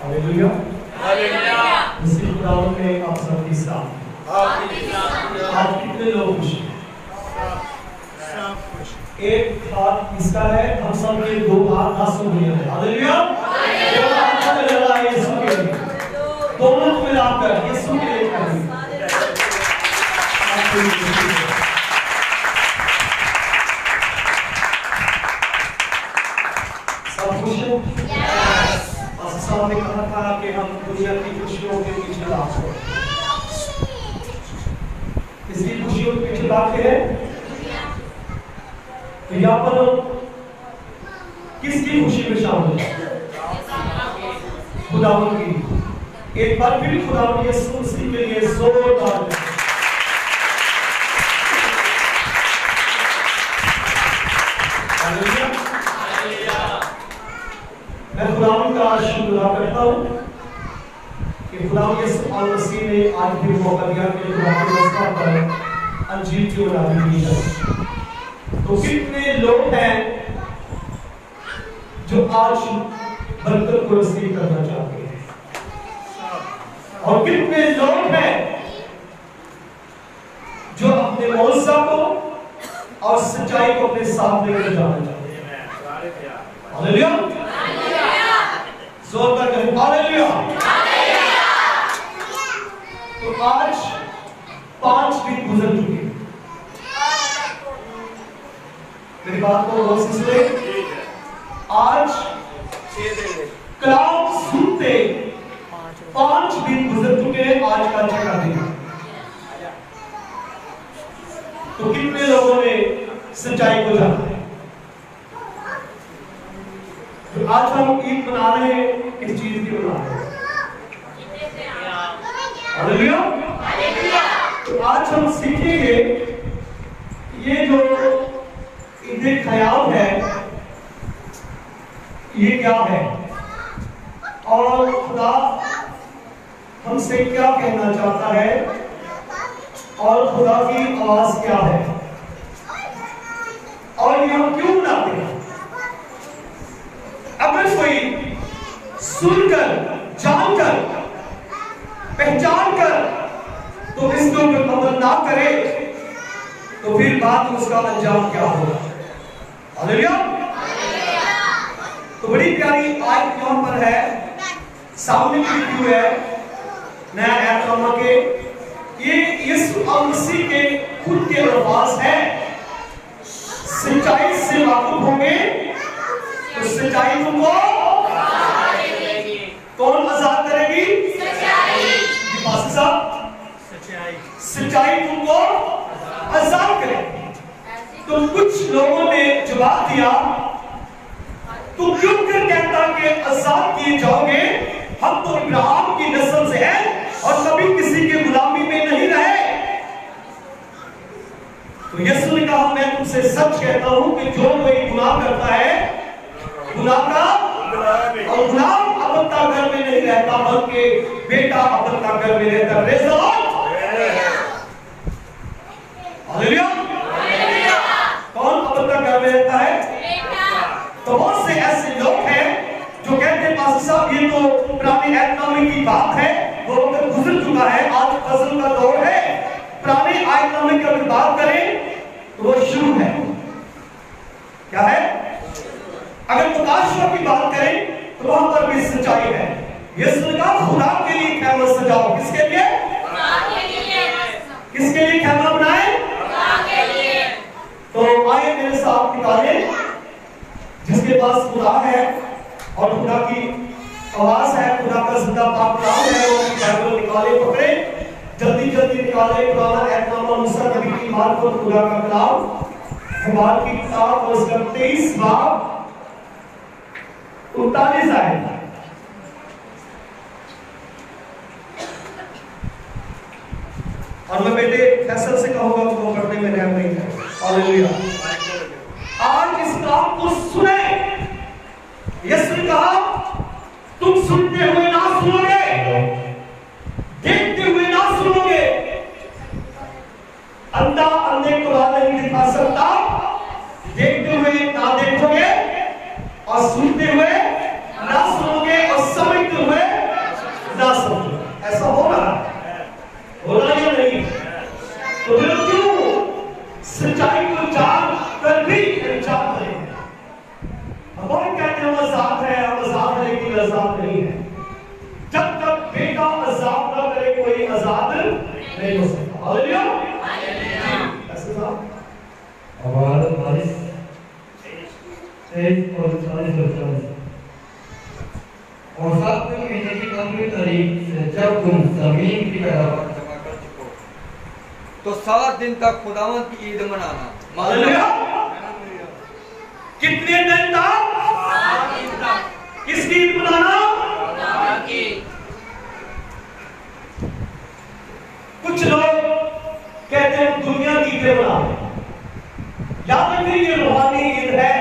Hallelujah hallelujah. इसी खुदावंद में आप सबकी सलाम। आप कितने लोग खुश हैं? एक हाथ इसका है, हम सब के दो हाथ आंसू में हैं। Hallelujah hallelujah. अच्छा लगा यीशु के लिए, दोनों को मिलाकर यीशु के लिए करें। सब खुश हैं? यस। साहब ने कहा था कि हम दुनिया की खुशियों के पीछे भागते हैं। इसकी खुशियों के पीछे भागते हैं। तो यहाँ पर किसकी खुशी में शामिल है? खुदावंद की। एक बार फिर खुदावंद यीशु मसीह के लिए जोरदार हालेलुया हालेलुया। मैं खुदावंद का शुक्र करता हूँ कि खुदावंद यीशु मसीह ने आज भी मौका दिया कि खुदावंद व्यवस्था पर अंजीर की उड़ान की जाए। तो कितने लोग हैं जो आज बरकत को रिसीव करना चाहते हैं, और कितने लोग हैं जो अपने मौजूदा को और सच्चाई को अपने साथ लेकर जाना चाहते हैं। हालेलुया जोरदार करें हालेलुया। तो आज 5 दिन गुजर चुके हैं। मेरी बात को गौर से सुने। आज कलाम सुनते 5 दिन गुजर चुके हैं। आज का 6वां दिन। तो कितने लोगों ने सच्चाई को जाना है? तो आज हम ईद मना रहे हैं, किस चीज की मना रहे हैं? Hallelujah hallelujah. तो आज हम सीखेंगे ये जो ईद ख़याम है ये क्या है, और खुदा हमसे क्या कहना चाहता है, और खुदा की आवाज क्या है, और ये हम क्यों मनाते हैं। अगर कोई सुनकर, जानकर, पहचान कर तो इसके ऊपर अमल ना करे तो फिर बाद में उसका अंजाम क्या होगा। हालेलुया। तो बड़ी प्यारी आयत यहाँ पर है, सामने की व्यू है नया ऐतनामा के। ये यीशु मसीह के खुद के अल्फाज है। सच्चाई से वाकिफ होंगे तो सच्चाई तुमको कौन आजाद करेगी? सच्चाई। साहब सच्चाई तुमको आजाद करेगी। तो कुछ लोगों ने जवाब दिया, तुम क्यों कर कहता कि आजाद किए जाओगे, हम तो इब्राहिम की नस्ल से हैं सच कहता हूं कि जो कोई गुनाह करता है, गुनाह का और गुलाम अब तक घर में नहीं रहता, बल्कि बेटा अब तक घर में रहता। Praise the Lord, hallelujah. कौन अब तक घर में रहता है? तो बहुत से ऐसे लोग हैं जो कहते हैं पास्टर साहब ये तो पुराने आयतनामे की बात है, वो वक्त गुजर चुका है, आज फजल का दौर है। पुराने आयतनामे की अगर बात करें तो वो शुरू है। क्या है? अगर मुकाशवा की बात करें तो वहां पर भी सच्चाई है। यीशु ने कहा खुदा के लिए खैमा सजाओ। किसके लिए? किसके लिए खैमा बनाए? तो आइए मेरे साथ निकालें, जिसके पास खुदा है और खुदा की आवाज है, खुदा का जिंदा पाक कलाम है, वो बाइबल निकाले, पकड़े, जल्दी जल्दी निकाले। पुराना ऐतनामा मूसा नबी की बात को, खुदा का कलाम, हबार की किताब और उसका 23 बाब 39 आयत। और मैं बेटे फैसल से कहूंगा कि वो पढ़ने में रहम नहीं है। हालेलुया। आज इस काम को सुने। यीशु ने कहा तुम सुनते हुए ना सुनोगे, देखते हुए ना सुनोगे। अंधा अंधे को राह नहीं दिखा सकता, देखते हुए ना देखोगे और सुनते हुए ना सुनोगे और समझते हुए ना समझोगे। ऐसा हो रहा है, हो रहा या नहीं? तो फिर क्यों सच्चाई को जान कर भी इनकार करें? हम कहते हैं मजाक है, मजाक है, लेकिन आजाद नहीं है। जब तक बेटा आजाद ना करे कोई आजाद नहीं हो सकता। हालेलुया। ऐसे साहब आवाज 22 23 और 40 और 7वें महीने की 15वीं तारीख से जब तुम जमीन की पैदावार जमा कर चुको तो 7 दिन तक खुदावंद की ईद मनाना। हालेलुया। कितने दिन तक? 7 दिन तक। किसकी ईद मनाना? खुदावंद की। कुछ लोग कहते हैं दुनिया की ईद मनाते हैं, याद रखिए ये रूहानी ईद है।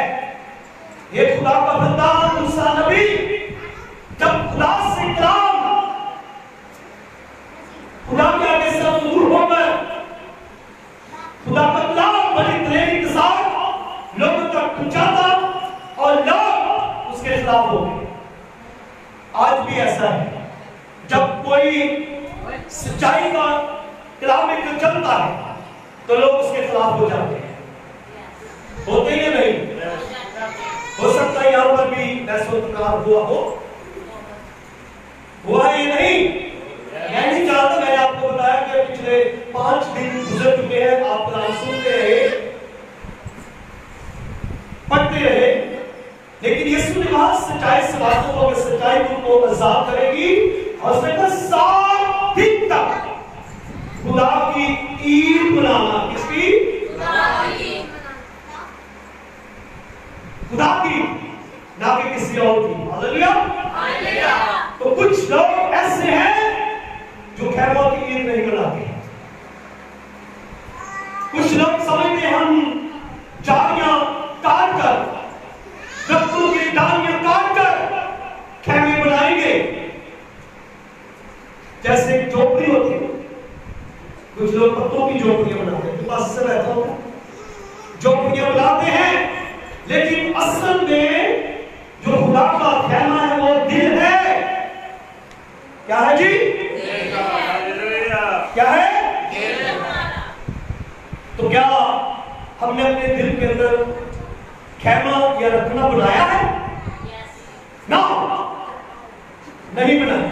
ये खुदा का बंदा मूसा नबी जब खुदा से कलाम, खुदा के आगे सब दूर होकर खुदा का कलाम बड़ी दलेरी के साथ लोगों तक पहुंचाता और लोग उसके खिलाफ हो गए। आज भी ऐसा है, जब कोई सच्चाई का कलाम एक चलता है तो लोग उसके खिलाफ हो जाते हैं। होते ही नहीं? हो सकता है यहां पर भी नैसोतकार हुआ है नहीं? मैं नहीं चाहता, मैंने आपको बताया कि पिछले 5 दिन गुजर चुके हैं, आप कलाम सुनते रहे, पढ़ते रहे, लेकिन यीशु ने कहा सच्चाई से बातों को, अगर सच्चाई तुमको आजाद करेगी, और उसने कहा 7 दिन तक खुदा की ईद मनाना। किसकी? खुदा की, ना कि किसी और की। हालेलुया। तो कुछ लोग ऐसे हैं जो खैमा की ईद नहीं मनाते। कुछ लोग समझते हम झाड़ियां काट कर, दरख्तों की डालियां काट कर खैमे बनाएंगे, जैसे झोपड़ी होती है। कुछ लोग पत्तों की झोपड़ियां बनाते हैं, पास से रहता होगा, झोपड़ियां बनाते हैं, लेकिन असल में जो खुदा का खैमा है वो दिल है। क्या है जी? क्या है? तो क्या हमने अपने दिल के अंदर खैमा या रखना बनाया है? ना, नहीं बनाया,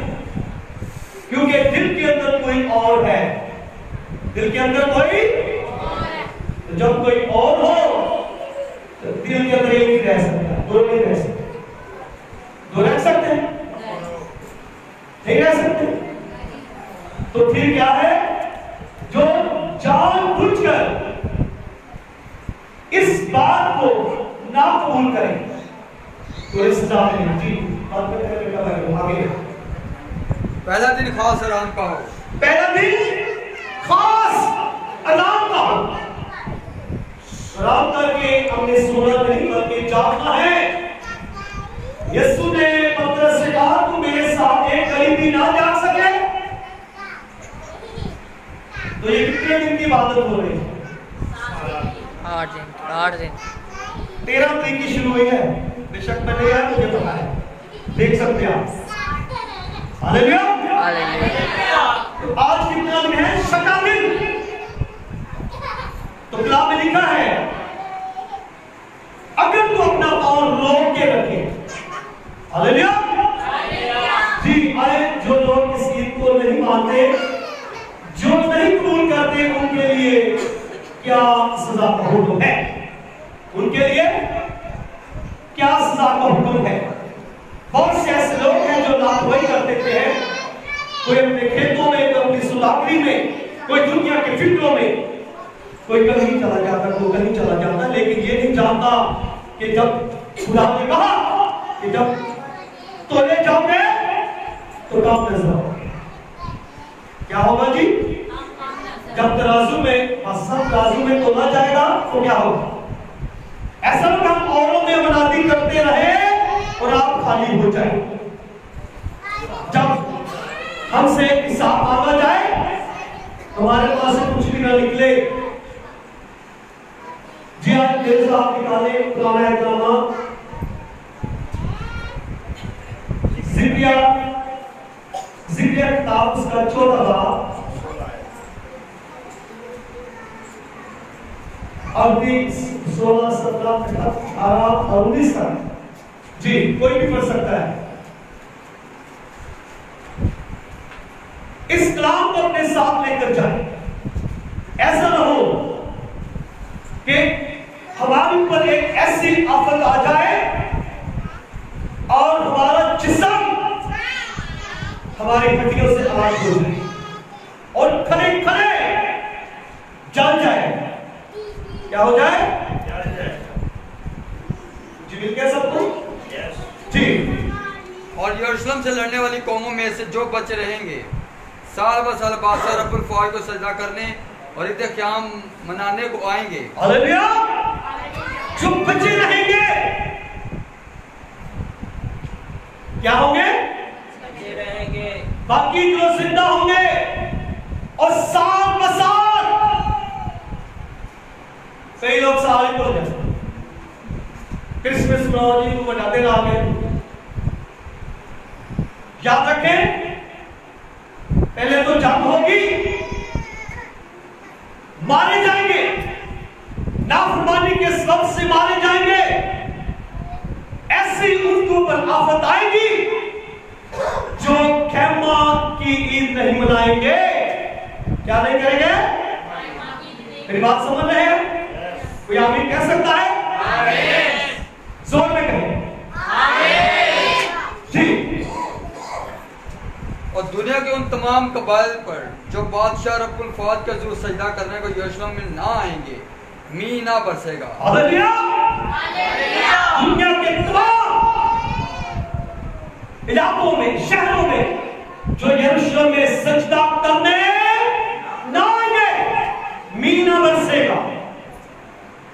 क्योंकि दिल के अंदर कोई और है। दिल के अंदर कोई, तो जब कोई और हो तो दिल के अंदर एक ही रह सकता, दो नहीं रह सकते। दो रह सकते हैं? नहीं रह सकते। तो फिर क्या है? जो जानबूझकर इस बात को ना कबूल करें तो इस सजा में जी आगे। पहला दिन खास आराम का हो। पहला दिन खास आराम का हो। आराम करके हमने सोना नहीं बल्कि जागना है। यीशु ने पतरस से कहा तू मेरे साथ एक घड़ी भी ना जाग सके। तो ये कितने दिन की इबादत हो रही है? 8 दिन 13 दिन की शुरू हुई है। बेशक मैंने यार मुझे पता है, देख सकते हैं आप। हालेलुया। तो आज कितना दिन है? 6वां दिन। तो कलाम में लिखा है अगर तू अपना पांव रोक के रखे। हालेलुया जी। आए जो लोग इस गीत को नहीं मानते, जो नहीं कबूल करते, उनके लिए क्या सजा का हुक्म है? उनके लिए क्या सजा का हुक्म है? बहुत से ऐसे लोग हैं जो लापरवाही कर देते हैं, कोई अपने खेतों में, कोई अपनी सुलाखड़ी में, कोई दुनिया के फिक्रों में, कोई कहीं चला जाता, कोई कहीं चला जाता, लेकिन ये नहीं जानता कि जब खुदा ने कहा कि जब तोले जाओगे तो काम नजर आओगे। क्या होगा जी? जब तराजू में तराजू में तोला जाएगा तो क्या होगा? ऐसा लोग हम औरों में मनादी करते रहे और आप खाली हो जाए। जब हमसे हिसाब मांगा जाए हमारे पास से कुछ भी ना निकले। जी आज मेरे साथ निकाले पुराना ड्रामा जिक्रिया किताब उसका 14 बाब अभी 16, 17, 18 और 19 तक। जी कोई भी पढ़ सकता है। इस कलाम को अपने साथ लेकर जाए। ऐसा ना हो कि हमारे ऊपर एक ऐसी आफत आ जाए और हमारा जिस्म हमारी हड्डियों से अलग हो जाए और खड़े खड़े जल जाए। क्या हो जाए? जी मिल गया सबको? जी। और यरूशलेम से लड़ने वाली कौमों में से जो बचे रहेंगे साल ब साल बादशाह रब्बुल फ़ौज को सजदा करने और ईद क़याम मनाने को आएंगे। हालेलुया। जो बचे रहेंगे क्या होंगे? बचे रहेंगे। बाकी जो जिंदा होंगे और साल ब साल, कई लोग साल ही बोल जाते, क्रिसमस मनाओ जी को मनाते ना आगे। याद रखें पहले तो जंग होगी, मारे जाएंगे, नाफरमानी के सबब से मारे जाएंगे। ऐसी उनके ऊपर आफत आएगी जो खैमा की ईद नहीं मनाएंगे। क्या नहीं करेंगे? मेरी बात समझ रहे हैं? कोई आमीन कह सकता है? आमीन। जोर में कहें आमीन। जी। और दुनिया के उन तमाम कबाइल पर जो बादशाह रब्बुल फ़ौज का ज़रूर सजदा करने को यरूशलेम में ना आएंगे, मी ना बरसेगा। हालेलुया। दुनिया के तमाम इलाकों में, शहरों में जो यरूशलेम में सजदा करने ना आएंगे, मी ना बरसेगा।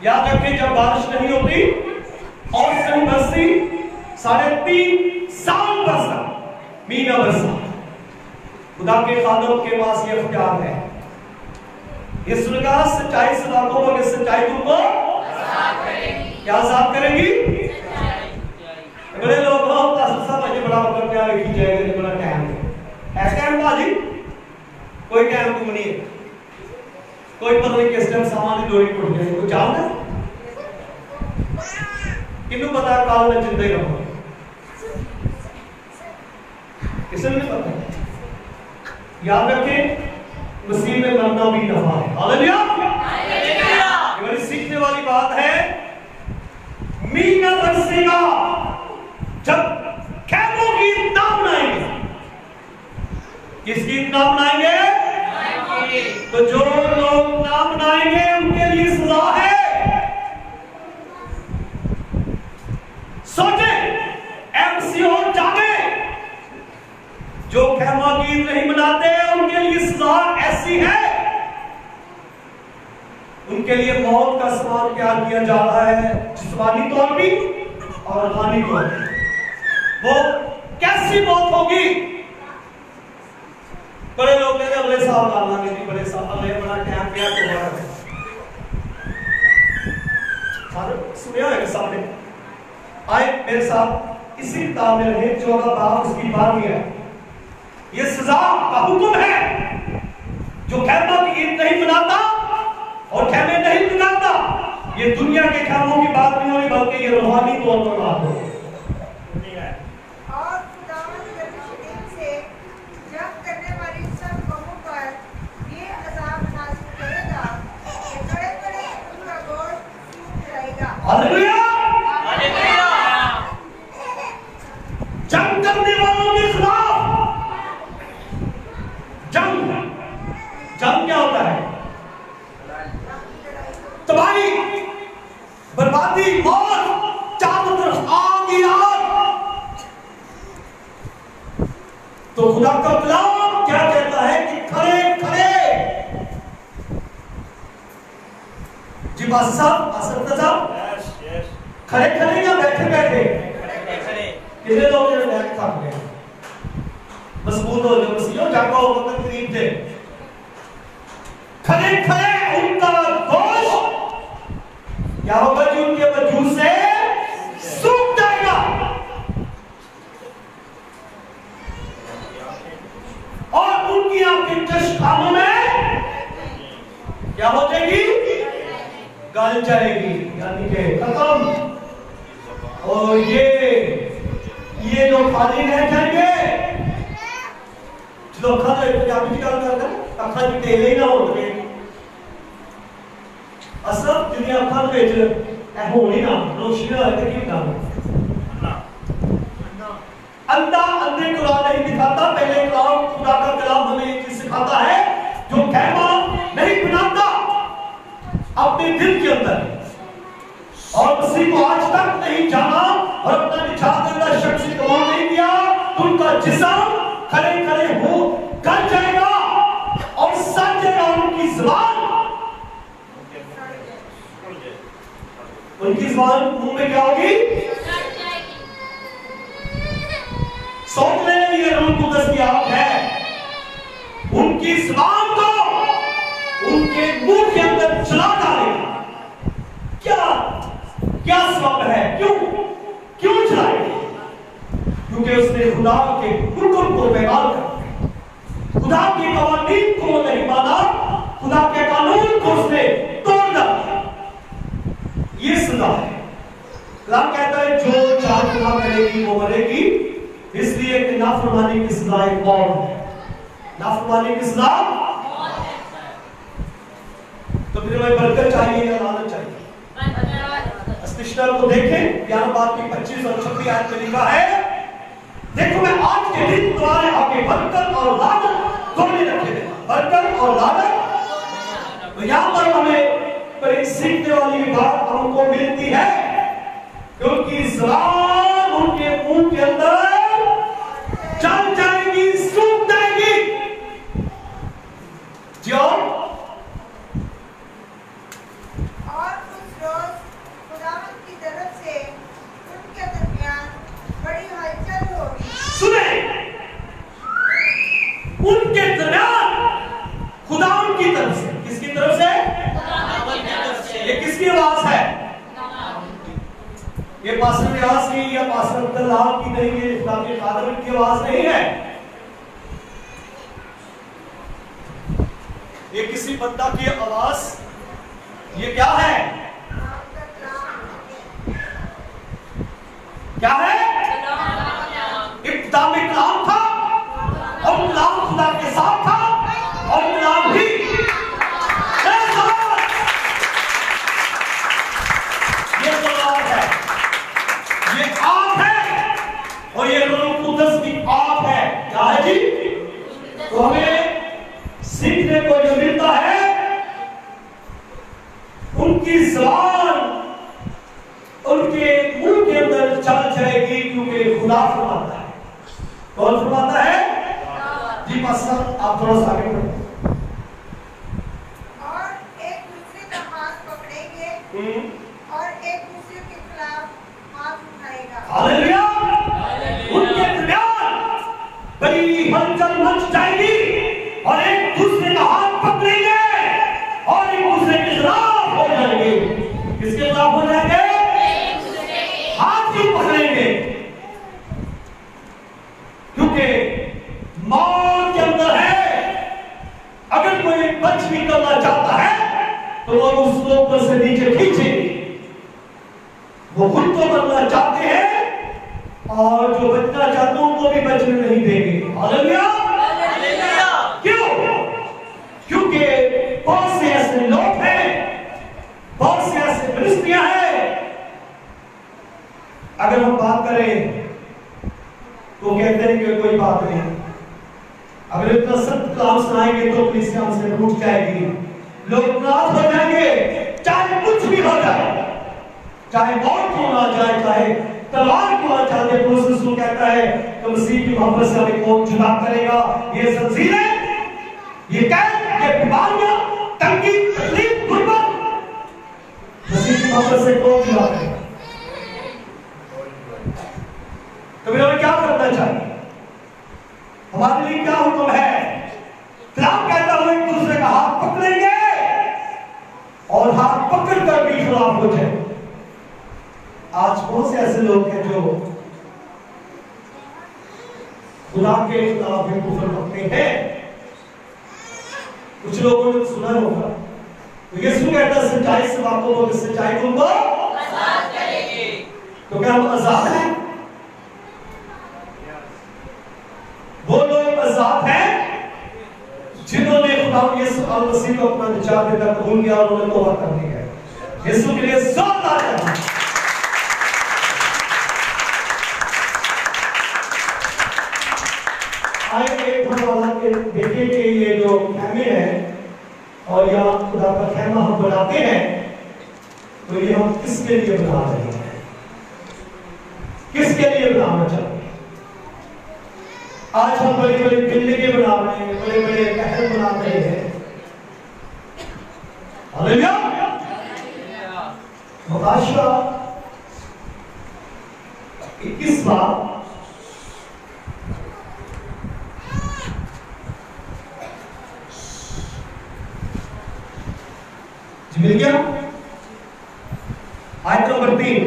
याद रखें जब बारिश नहीं होती और कहीं बरसी 3.5 साल बरसा, मी ना बरसा। खुदा के खादम के पास ये इख्तियार है। ये सुनकर सच्चाई से लाखों लोग इस सच्चाई को क्या साफ करेंगी? बड़े लोग बड़ा मतलब क्या लिखी जाएगा बड़ा टाइम है। ऐसा टाइम बाजी कोई टाइम तुम नहीं है, कोई पता नहीं किस टाइम सामान डोरी टूट जाए। कोई जानता है? किन्नू पता है काल में जिंदगी रहो? किसे नहीं पता? याद रखें मसीह में मरना भी नफा है। हालेलुया। ये बड़ी सीखने वाली बात है। मीना बरसेगा जब खैमों की ईद ना मनाएंगे। किसकी ईद ना मनाएंगे? तो जो लोग ना मनाएंगे उनके लिए सजा है। सोचे एमसी हो जाने, जो खैमा की ईद नहीं मनाते उनके लिए सजा ऐसी है, उनके लिए मौत का सामान तैयार किया जा रहा है, जिस्मानी तौर भी और रूहानी तौर भी। वो कैसी मौत होगी? बड़े लोग कहते हैं अगले साल डालना नहीं, बड़े साल अगले बड़ा टाइम गया तो सारे सुने होंगे सामने आए मेरे साथ इसी किताब में रहे 14 बाब उसकी 12वीं है। ये सजा का हुक्म है, जो खैमा की ईद नहीं मनाता और खैमे नहीं मनाता, ये दुनिया के खैमों की बात नहीं होगी, बल्कि ये रूहानी तौर पर बात होगी। और खुदावंद यरूशलेम से जंग करने वाली सब कौमों पर ये अज़ाब नाज़िल करेगा कि खड़े-खड़े उनका गोश्त सूख जाएगा। हालेलुया! जंग करने वालों के खिलाफ जंग क्या होता है? तबाही, बर्बादी, मौत, चारों तरफ आग ही आग। तो खुदा का कलाम क्या कहता है कि खड़े खड़े जी बात साहब खड़े खड़े या बैठे बैठे? कितने लोग जो बैठ थक गए, मजबूत हो जाओ, मसीहो जागो, वक्त करीब थे। खड़े खड़े उनका गोश्त क्या होगा जी? उनके वजूद से सूख जाएगा और उनकी आंखें चश्माओं में क्या हो जाएगी? गल जाएगी, यानी कि खत्म। और ये लोग खाली रह जाएंगे। जो अखा तो पंजाबी की गल करदा, अखा च तेल ही ना होवे, असल जिहदी अखा दे विच ऐ होनी ना रोशनी ना होवे की ना अंधा अंधे को राह नहीं दिखाता। पहले कलाम खुदा का कलाम हमें ये चीज सिखाता है, जो खैमा नहीं बनाता अपने दिल के अंदर और मसीह को आज तक नहीं जाना और अपना निजात देना शख्स को नहीं दिया, तो उनका जिस्म खड़े खड़े हो गल जाएगा और सड़ जाएगा। उनकी जुबान मुंह में क्या होगी? सोच ले ये रूह कुदस की आग है, उनकी जुबान को उनके मुंह के अंदर चला डालेगा। क्या सबब है? क्यों चलाएगी? क्योंकि उसने खुदा के हुक्म को बेगार कर, खुदा के कवानीन को नहीं माना, खुदा के कानून को उसने तोड़ डाला। ये सजा है। कलाम कहता है जो चार गुनाह करेगी वो मरेगी, इसलिए कि नाफरमानी की सजा एक मौत है। नाफरमानी की सजा तो फिर हमें बरकत चाहिए या लानत चाहिए? अस्तिष्ठा को देखें, 11 बात की 25 और 26 आयत में लिखा है, देखो मैं आज के दिन तुम्हारे आगे बरकत और लानत दोनों रखे थे। बरकत और लानत। तो यहां पर हमें पर एक सीखने वाली बात हमको मिलती है, क्योंकि ज़बान उनके मुंह के अंदर चल जाएगी, सूख जाएगी। जो और उस रोज खुदावंद की तरफ से उनके दरमियान बड़ी हलचल होगी। सुने, उनके दरमियान खुदावंद की तरफ से, किसकी तरफ से? ये किसकी आवाज है? ये पास्टर व्यास की या पास्टर अब्दुल्लाह की नहीं, ये इस्लामी खादम की आवाज नहीं है। ये किसी बंदा की आवाज। ये क्या है? क्या है? इब्तिदा में कलाम था और कलाम खुदा के साथ था और कलाम भी और ये रूह कुदस की आग है। क्या है जी? तो हमें सीखने को जो मिलता है, उनकी ज़बान उनके मुंह के अंदर चल जाएगी, क्योंकि खुदा फरमाता है। कौन फरमाता है? जी पास्टर आप थोड़ा सा आगे बढ़ो। और एक दूसरे का हाथ बड़ी हलचल मच जाएगी और एक दूसरे का हाथ पकड़ेंगे और एक दूसरे के खिलाफ हो जाएंगे। किसके खिलाफ हो जाएंगे? हाथ ही पकड़ेंगे, क्योंकि मौत के अंदर है। अगर कोई बच निकलना चाहता है तो वो उसको ऊपर से नीचे खींचेंगे। वो खुद तो बनना चाहते हैं और जो बचना चाहते हैं उनको भी बचने नहीं देंगे। हालेलुया। क्यों? क्योंकि बहुत से ऐसे लोग हैं, बहुत से ऐसे परिस्थितियां हैं, अगर हम बात करें तो कहते हैं कि कोई बात नहीं, अगर इतना सख्त काम सुनाएंगे तो पुलिस हमसे रूठ जाएगी, लोग नाराज हो जाएंगे, चाहे कुछ भी हो जाए, चाहे मौत क्यों ना जाए, चाहे तलवार क्यों ना चले। रसूल कहता है कि मसीह की मोहब्बत से हमें कौन जुदा करेगा? ये जंजीरें, ये कैद, ये बीमारियां, तंगी, तकलीफ, गुर्बत, मसीह की मोहब्बत से कौन जुदा करेगा? तो हमें क्या करना चाहिए? हमारे लिए क्या हुक्म है? कलाम कहता है एक दूसरे का हाथ पकड़ेंगे और हाथ पकड़कर भी खिलाफ हो जाए। आज बहुत से ऐसे लोग हैं जो खुदा के खिलाफ में कुफर करते हैं। कुछ लोगों ने सुना होगा, तो यीशु कहता है सच्चाई से बातों को, सच्चाई तुमको आजाद करेगी। तो क्या हम आजाद हैं? वो लोग आजाद हैं जिन्होंने खुदा यीशु मसीह को अपना निजात देता कबूल किया और उन्होंने तौबा कर दी है। यीशु के लिए जोरदार तालियां। आइए एक वाला के देखिए कि ये जो खेमे है और यहाँ खुदा का खेमा हम बनाते हैं, तो ये हम किसके लिए बना रहे हैं? किसके लिए बनाना चाहते हैं? आज हम बड़ी बड़ी बिल्डिंगें बना रहे हैं, बड़े बड़े महल बना रहे हैं। हालेलुया। मुकाशा 21 बार मिल गया। आयत नंबर 3,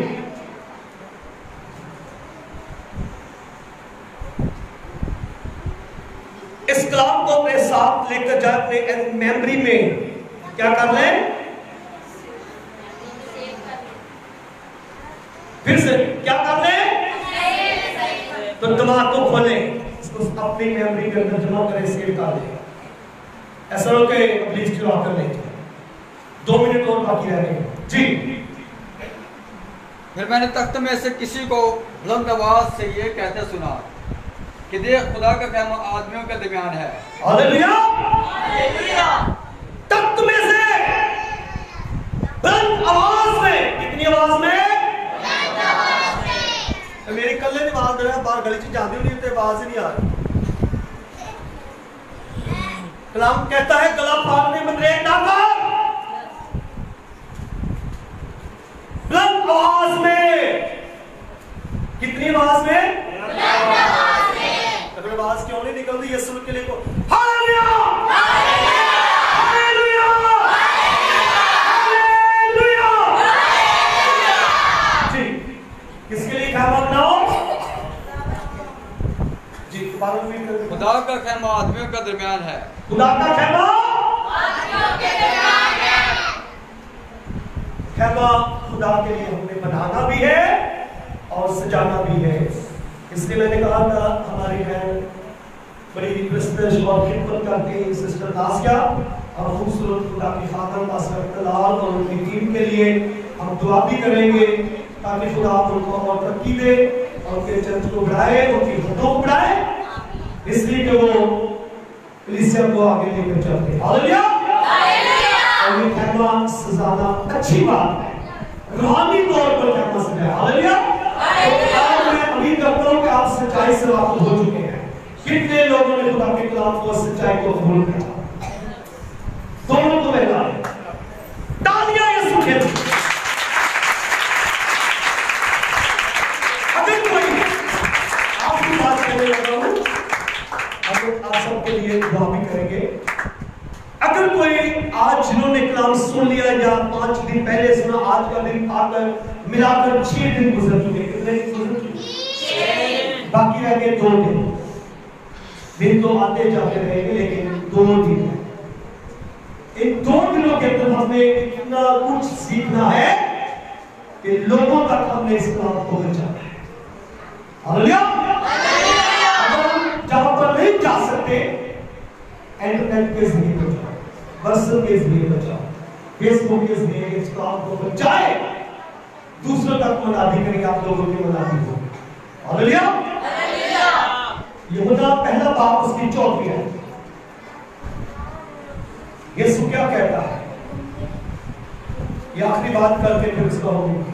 इस कलाम को अपने साथ लेकर जाए, अपने मेमोरी में क्या कर लें? फिर से क्या कर लें? तो दिमाग को खोलें, इसको अपनी मेमोरी के अंदर जमा करें, सेव कर लें। ऐसा हो के प्लीज चुनाव कर लें। 2 मिनट और बाकी रह गए जी। फिर मैंने तख्त में से किसी को बुलंद आवाज से ये कहते सुना कि देख खुदा का क़याम आदमियों के दरमियान है। हालेलुया। हालेलुया। तख्त में से बुलंद आवाज में, कितनी आवाज में? बुलंद आवाज में। तो मेरी कल्ले दी आवाज है, बाहर गली च जांदी नहीं ते आवाज ही नहीं आ रही। कलाम कहता है गला फाड़ने मंदरेक ना कर। बुलंद आवाज में, कितनी आवाज में? बुलंद आवाज में। अगर आवाज क्यों नहीं निकलती? यीशु के लिए को hallelujah, hallelujah, hallelujah, hallelujah, hallelujah. जी, किसके लिए ख़ैमा बनाओ? जी, दोबारा रिपीट कर दो। खुदा का ख़ैमा आदमियों का दरमियान है। खुदा का ख़ैमा आदमियों के दरमियान है। ख़ैमा खुदा के लिए हमने बनाना भी है और सजाना भी है। इसलिए मैंने कहा था हमारी बहन बड़ी प्रेस्टिज और खिदमत करती है सिस्टर नासिया और खूबसूरत खुदा की खातन पास्टर लाल और उनकी टीम के लिए हम दुआ भी करेंगे ताकि खुदा उनको और तरक्की दे और उनके चर्च को बढ़ाए, उनकी हदों को बढ़ाए, इसलिए कि वो कलीसिया को आगे लेकर चलते हैं। Hallelujah, hallelujah. और ये ख़ैमा सजाना अच्छी बात है, रूहानी तौर पर ख़ैमा सजाया। Hallelujah, hallelujah. मैं उम्मीद करता हूं कि आप सच्चाई से वाकिफ हो चुके हैं। कितने लोगों ने खुदा के कलाम को, सच्चाई को कबूल किया? दोनों को मिला तालियां यीशु के लिए। अगर कोई आपकी बात करने लगा हूं तो आप सबके लिए दुआ भी करेंगे। अगर कोई आज जिन्होंने कलाम सुन लिया या 5 दिन पहले सुना, आज का दिन आकर मिलाकर 6 दिन गुजर चुके। कितने दिन गुजर चुके? बाकी रह गए 2 दिन। दिन तो आते जाते रहेंगे, लेकिन 2 दिन है। इन 2 दिनों के अंदर हमें इतना कुछ सीखना है कि लोगों तक हमने इस कलाम को पहुंचाना है। हालेलुया। अगर हम जहां पर नहीं जा सकते, इंटरनेट के जरिए पहुंचाओ, व्हाट्सएप के जरिए पहुंचाओ, फेसबुक के जरिए इस कलाम को पहुंचाए, दूसरों तक मनादी करेंगे, आप लोगों की मनादी हो। हालेलुया। यहूदा पहला बाप उसकी 4वीं है। यीशु क्या कहता है? ये आखिरी बात करके फिर उसका हम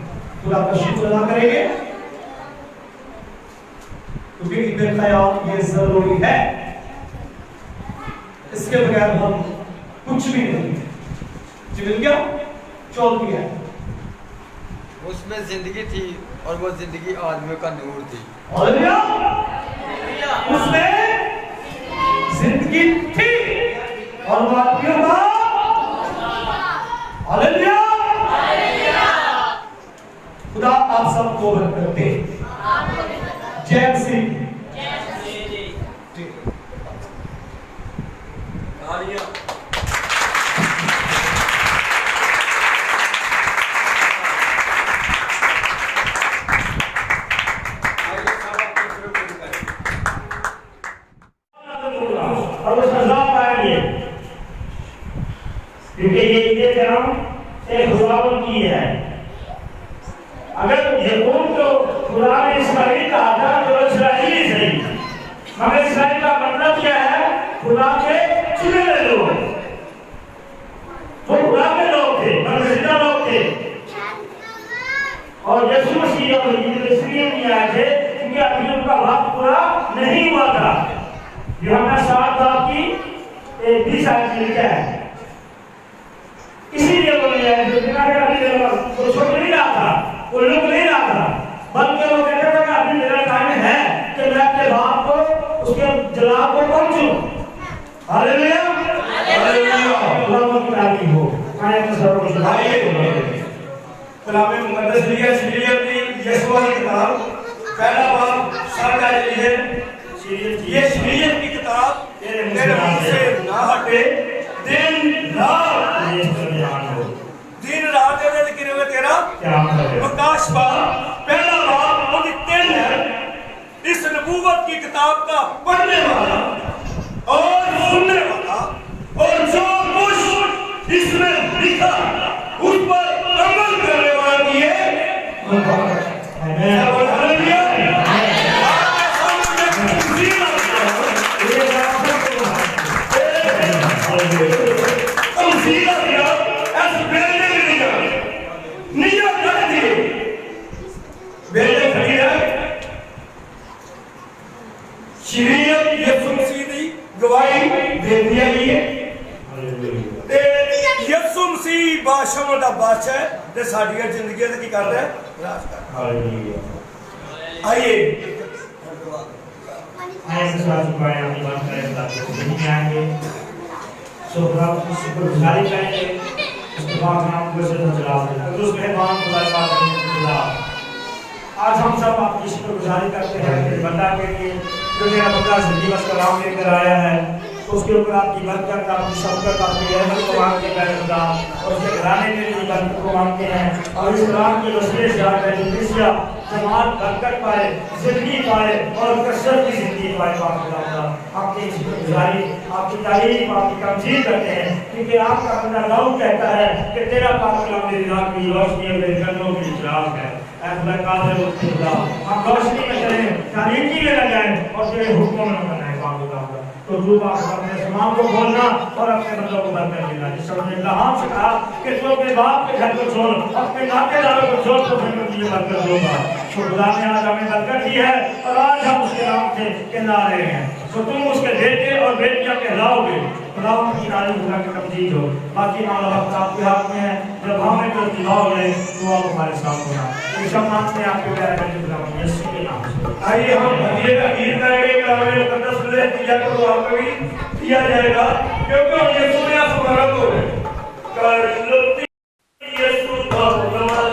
खुदा का शुक्र अदा करेंगे, क्योंकि मेरे ख्याल ये जरूरी है। इसके बगैर हम कुछ भी नहीं है। जी मिल गया? 4वीं है। उसमें जिंदगी थी और वो जिंदगी आदमियों का नूर थी। हालेलुया। उसमें जिंदगी थी और वो आदमियों का। हालेलुया। खुदा आप सबको बरकत दे। जय सिंह। क्योंकि ये काम एक खुदावन की है। अगर यकूब तो खुदा ने इस्माइल कहा था तो इस्राएली सही, मगर इस्राएल का मतलब क्या है? खुदा के चुने हुए लोग। वो खुदा के लोग थे, बरगज़िदा लोग थे। और यीशु मसीह और इसलिए नहीं आए थे क्योंकि अभी उनका वक्त पूरा नहीं हुआ था। यूहन्ना 7 बाब की 20 आयत में लिखा है, इसीलिए वो नहीं आए। जो बिना वो छोड़ नहीं रहा था, वो लोग नहीं रहा था, बल्कि वो कहते थे कि अभी मेरा टाइम है कि मैं अपने बाप को उसके जलाल को पहुंचूं। हालेलुया। हालेलुया। खुदा की तारीफ हो। आए तो सब कुछ आइए कलाम मुकद्दस लिया सीरियत की यशवा की किताब पहला बाब 7 आयत है। ये सीरियत की किताब तेरे मुंह से ना हटे, दिन रात ਇਹਦੇ ਕਿਰੇ ਹੋਏ ਤੇਰਾ प्रकाश बाब पहला बाब और 3 है। इस नबूवत की किताब का पढ़ने वाला और सुनने वाला और जो कुछ इसमें लिखा उस पर अमल करने वाला की गवाही दे दिया गई है। यीशु मसीह बादशाह दा बादशाह है ते साडीਆਂ ਜ਼ਿੰਦਗੀਆਂ ਤੇ ਕੀ ਕਰਦਾ ਹੈ? ਰਾਜ ਕਰਦਾ। हालेलुया। आइए विश्वास पाए हम बात करें ताकि नहीं आएंगे सो हम शुक्रगुजारी करेंगे। उसके बाद हम को से चला तो उस मेहमान खुदा पाक खुदा आज हम सब आपकी शुक्रगुजारी करते हैं कि बंदा के लिए जो मेरा बंदा जिंदगी बस कलाम लेकर आया है, उसके ऊपर आपकी बरकत, आपकी शफ़क़त, आपकी रहमत को मांगते हैं खुदा, और उसके घराने के लिए बरकत को मांगते हैं और इस कलाम के वसीले से आकर जिंदगी जमात बरकत पाए, जिंदगी पाए और कसरत की जिंदगी पाए। पाक खुदा आपकी शुक्रगुजारी, आपकी तारीफ, आपकी तमजीद करते हैं क्योंकि आपका बंदा दाऊद कहता है कि तेरा पाक कलाम मेरी रात की रोशनी और मेरे कदमों की चिराग है। खुदा कादिर खुदा हम रोशनी में चलें, तारीकी में न जाएं और तेरे हुक्मों में न बनाएं। पाक खुदा तो तू अपने ज़बान को बोलना और अपने बंदों को बरकत देना। जिस समय इल्हाम से कहा कि तू अपने बाप के घर को छोड़, अपने नातेदारों को छोड़, तो मैं तुझे बरकत दूंगा। तो खुदा ने आज हमें बरकत दी है और आज हम उसके नाम से किनारे हैं। तो तुम उसके बेटे और बेटियां कहलाओगे। खुदा की तारीफ, खुदा की तमजीद हो। बाकी मामला वक्त आपके हाथ में है। जब हमें जो दिलाओगे तो आप हमारे साथ होना। ये सब मांगते हैं आपके प्यारे बेटे यीशु के नाम से। आइए हम ईद का ईद करेंगे। पहले दिया को आपको भी दिया जाएगा क्योंकि हम यीशु ने हमारा को कर लो यीशु भगवान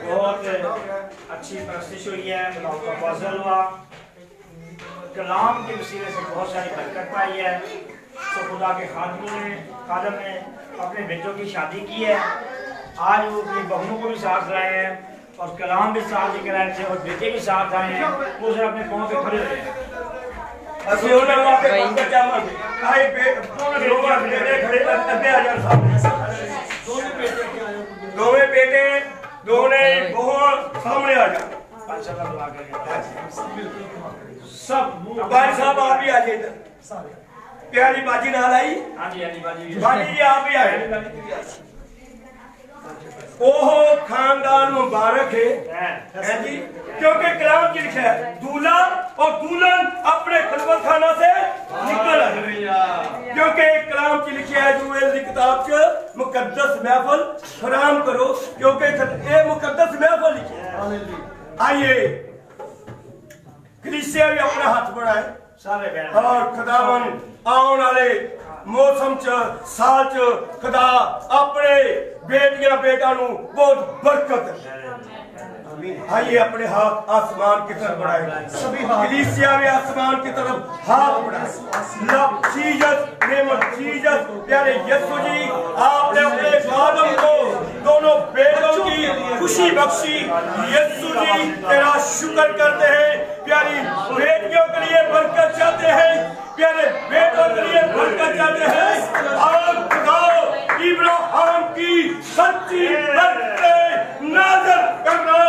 बहुत अच्छी परस्तिश हुई है, खुदा का फजल हुआ, कलाम के वसीले से बहुत सारी बरकत पाई है। तो खुदा के खादम ने अपने बेटों की शादी की है, आज वो अपनी बहनों को भी साथ लाए हैं और कलाम भी साथ लेकर आए थे और बेटे भी साथ आए हैं। वो सर अपने पाँव पे खड़े हुए हैं। दोनों बेटे दोनों बहुत सामने आ जाओ। सब भाई साहब आप भी आ जाइए इधर। प्यारी बाजी नाल आई। हाँ जी बाजी जी आप भी आए। ओहो खानदान मुबारक है जी, क्योंकि कलाम की लिखा है दूल्हा और दुल्हन अपने खलवत खाना से निकल आए। क्योंकि कलाम की लिखा है जो ये किताब च मुकद्दस महफल हराम करो, क्योंकि ये मुकद्दस महफल लिखी है। आइए कलीसिया भी अपना हाथ बढ़ाए सारे और खुदावन आने वाले मौसम च साल च खुदा अपने बेटियां बेटा नू बहुत बरकत। आइए अपने हाथ आसमान की तरफ बढ़ाए, सभी कलीसिया भी आसमान की तरफ हाथ बढ़ाए। Love Jesus, name of Jesus, प्यारे यीशु जी आपने अपने खादम को दोनों बेटों की खुशी बख्शी। यीशु जी तेरा शुक्र करते हैं, प्यारी बेटियों के लिए बरकत चाहते हैं, प्यारे बेटों के लिए बरकत चाहते हैं। और खुदा इब्राहिम की सच्ची बरकत नाज़र करना,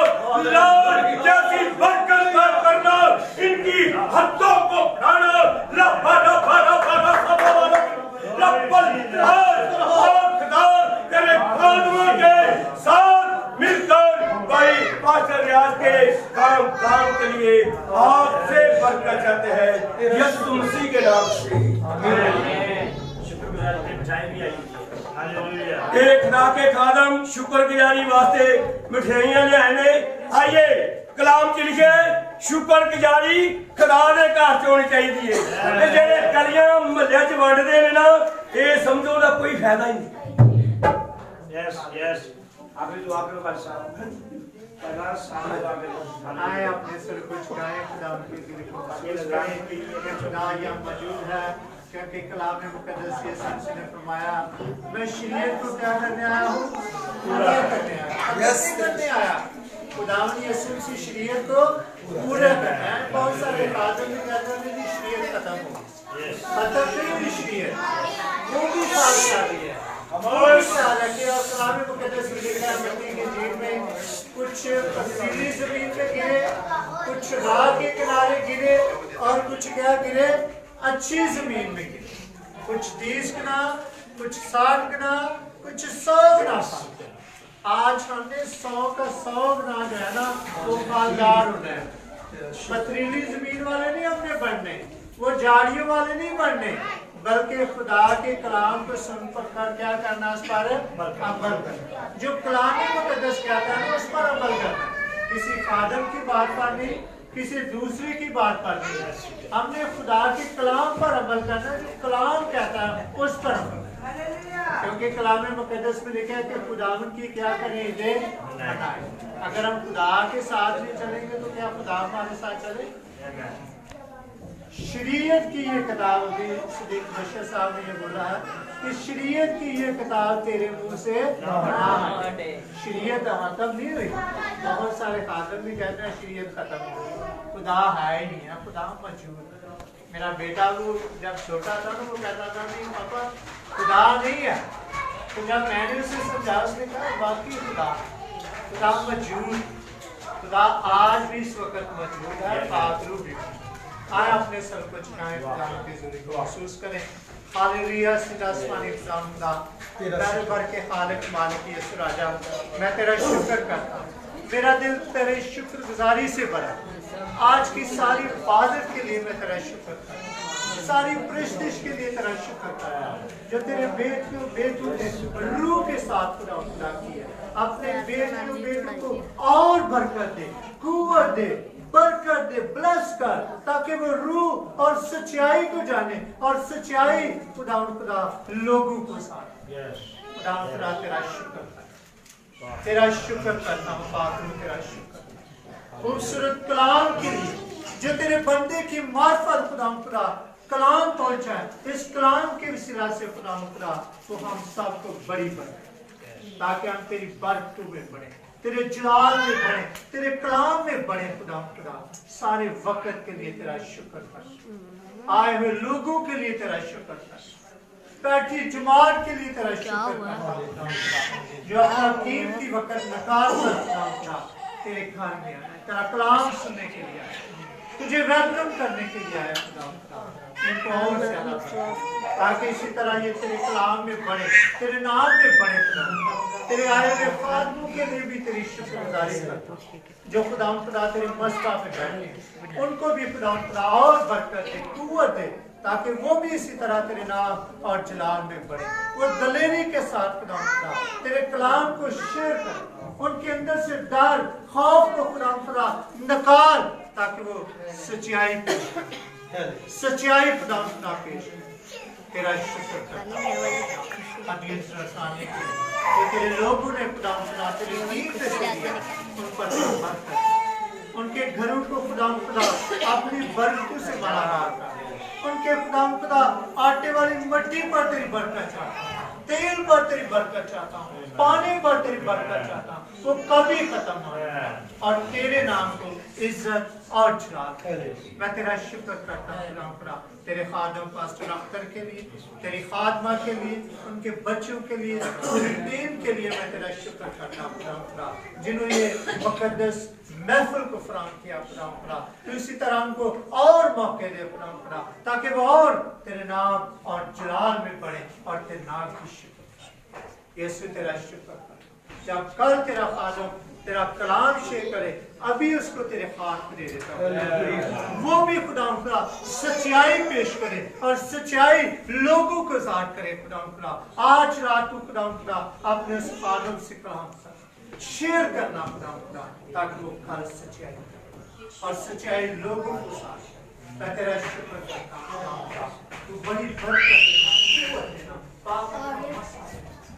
लौट जैसी बरकत करना, इनकी हद्दों को बढ़ाना। रब्बा रब्बा रब्बा रब्बा रब्बल खुदा तेरे खादमों के साथ मिलकर भाई पास्टर रियाज के काम के लिए आपसे बरकत चाहते हैं यीशु मसीह के नाम से। एक खुदा के खादम शुक्रगुजारी वास्ते मिठाइयां लियाने। आइए कलाम च लिखे शुक्रगुजारी खुदा दे घर च होनी चाहिए है। जेड़े गलियां महल्ले च वंडदे ने ना, ये समझो दा कोई फायदा ही नहीं। यस यस आप भी दुआ करो भाई साहब। आए अपने सिर को झुकाएं, खुदा उनके दिल को झुकाएं कि खुदा यहाँ मौजूद है। क्योंकि कलाम मुकद्दस के ने फरमाया मैं शरीयत को क्या करने आया हूँ, पूरा करने आया। करने आया खुदावन यीशु की शरीयत को पूरा करना है। बहुत सारे खादम भी कहते हैं कि शरीयत खत्म हो गई, खत्म नहीं हुई शरीयत, वो भी साल आ गई है। और कलाम मुकद्दस में लिखा है मिट्टी के जीव में कुछ पथरीली जमीन पे गिरे, कुछ राह के किनारे गिरे और कुछ क्या गिरे अच्छी जमीन में गिरे। कुछ 30 गुना, कुछ 60 गुना, कुछ 100 गुना। आज हमने 100 का 100 गुना जो है ना वो मालदार होना है। पथरीली जमीन वाले नहीं हमने बनने, वो झाड़ियों वाले नहीं बनने, बल्कि खुदा के कलाम को सुन कर क्या करना, उस पर अमल करना। जो कलाम मुकद्दस कहता है उस पर अमल करना। किसी खादम की बात पर नहीं, किसी दूसरे की बात पर नहीं, हमने खुदा के कलाम पर अमल करना। जो कलाम कहता है उस पर अमल करना, क्योंकि कलाम मुकद्दस में लिखा है कि खुदावन की क्या करें दे हटाए। अगर हम खुदा के साथ नहीं चलेंगे तो क्या खुदा हमारे साथ चले? शरीयत की ये किताब होगी, सदीक बशीर साहब ने ये बोला है कि शरीयत की ये किताब तेरे मुंह से ना हटे। शरीयत खत्म नहीं हुई। बहुत सारे खादम भी कहते हैं शरीयत खत्म हो गई, खुदा है ही नहीं है, खुदा मौजूद है। मेरा बेटा वो जब छोटा था ना वो कहता था नहीं पापा खुदा नहीं है, तो जब मैंने उसे समझा उसने कहा बाकी खुदा मौजूद, खुदा आज भी इस वक्त मौजूद है। पादरू भी आए अपने सर को झुकाएं, खुदा की हुजूरी को महसूस करें। हालेलुया सीधा आसमानी खुदा तेरे भर के खालिक मालिक यीशु राजा मैं तेरा शुक्र करता हूँ। मेरा दिल तेरे शुक्रगुजारी से भरा। आज की सारी इबादत के लिए मैं तेरा शुक्र करता हूँ, सारी प्रेस्टिज के लिए तेरा शुक्र करता हूँ जो तेरे बेटों ने रूह के साथ खुदा की है। अपने बेटों को और बरकत दे, कुव्वत दे, बरकत दे, ब्लेस कर, ताकि वो रूह और सच्चाई को जाने और सच्चाई खुदा लोगों को साथ। खुदा तेरा शुक्र तेरा शुक्र करता हूँ पाक रूह, तेरा शुक्र खूबसूरत कलाम के लिए जो तेरे बंदे की मार्फत खुदा कलाम पहुंचा है। इस कलाम के वसीला से खुदा तो हम सबको बड़ी बने, ताकि हम तेरी बरकत में बढ़े, तेरे जलाल में बढ़े, तेरे कलाम में बढ़े। खुदा सारे वक्त के लिए तेरा शुक्र कर, आए हुए लोगों के लिए तेरा शुक्र कर, बैठी जमात के लिए तेरा शुक्र कर, जो अपना कीमती वक्त निकाल कर तेरे घर में आया, तेरा कलाम सुनने के लिए आया, तुझे वेलकम करने के लिए आया। खुदा इनको और ज्यादा ताकि इसी तरह ये तेरे कलाम में बढ़े, तेरे नाम में बढ़े। खुदा तेरे आए हुए खादमों के लिए भी तेरी शुक्रगुजारी करता, जो खुदा तेरे मस्तबा पे बैठे, उनको भी खुदा और बरकत दे, कुव्वत दे, ताकि वो भी इसी तरह तेरे नाम और जलाल में बढ़े। वो दलेरी के साथ खुदा तेरे कलाम को शेयर कर, उनके अंदर से डर खौफ को खुदा निकाल, ताकि वो सच्चाई खुदा पेश तेरा शुक्र करता हूं। तेरे लोगों ने खुदा तेरे दीन से दिया, उन पर बरकत, उनके घरों को खुदा अपनी बरकतों से भरा कर, उनके खुदा आटे वाली मट्टी पर तेरी बरकत चाहता हूं, तेल पर तेरी बरकत चाहता हूँ, पानी पर तेरी बरकत चाहता हूँ, वो कभी खत्म ना हो, और तेरे नाम को इज्जत और जलाल। मैं तेरा शुक्र करता हूँ तेरे खादम पास्टर अख्तर के लिए, तेरी खादमा के लिए, उनके बच्चों के लिए, पूरी टीम के लिए मैं तेरा शुक्र करता हूँ जिन्होंने ये मुकद्दस महफिल को फराम किया। तो इसी तरह उनको और मौके दे ताकि वो और तेरे नाम और जलाल में बढ़े और तेरे नाम की शुक्र। यीशु तेरा शुक्र कर, जब कल तेरा खादम तेरा कलाम शेयर करे, अभी उसको तेरे हाथ में दे देता हूं, वो भी खुदा सच्चाई पेश करे और सच्चाई लोगों को ज़ाहिर करे। खुदा आज रात को खुदा अपने उस खादम से कलाम शेयर करना खुदा ताकि वो कल सच्चाई और सच्चाई लोगों को साथ। मैं तेरा शुक्र करता हूं, तू बड़ी बरकत देना,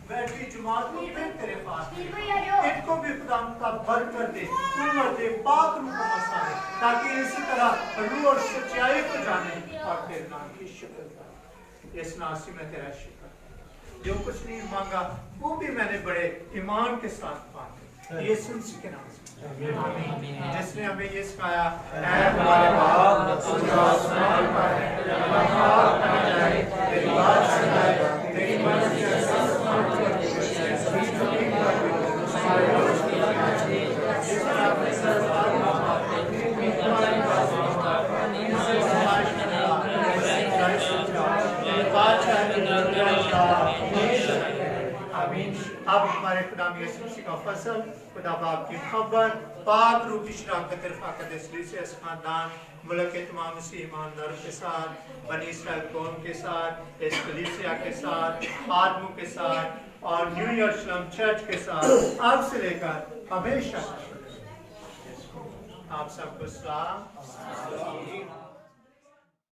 बैठी जुमात को फिर तेरे पास इनको भी खुदा बरकत दे, कुव्वत दे, पाक रूह का मसा है, ताकि इसी तरह रूह और सच्चाई को जाने और तेरे नाम की शुक्र करें। इस नासी में तेरा शुक्र, जो कुछ नहीं मांगा वो भी मैंने बड़े ईमान के साथ मांगा, ये सुन के नाम से आमीन। जिसने हमें ये सिखाया, ऐ हमारे बाप जो आसमान पर है, तेरा नाम जाए, तेरी बात सुनाए, तेरी मर्जी अब हमारे खुदा यीशु का फसल, खुदा बाप की खबर, पाक रूह की शराकत रफ़ाकत इसलिए से इस खानदान मुल्क के तमाम मसीह ईमानदारों के साथ, बनी इस्राएल कौम के साथ, इस कलीसिया के साथ, आदमों के साथ और न्यू यरूशलेम चर्च के साथ अब से लेकर हमेशा आप सबको सलाम।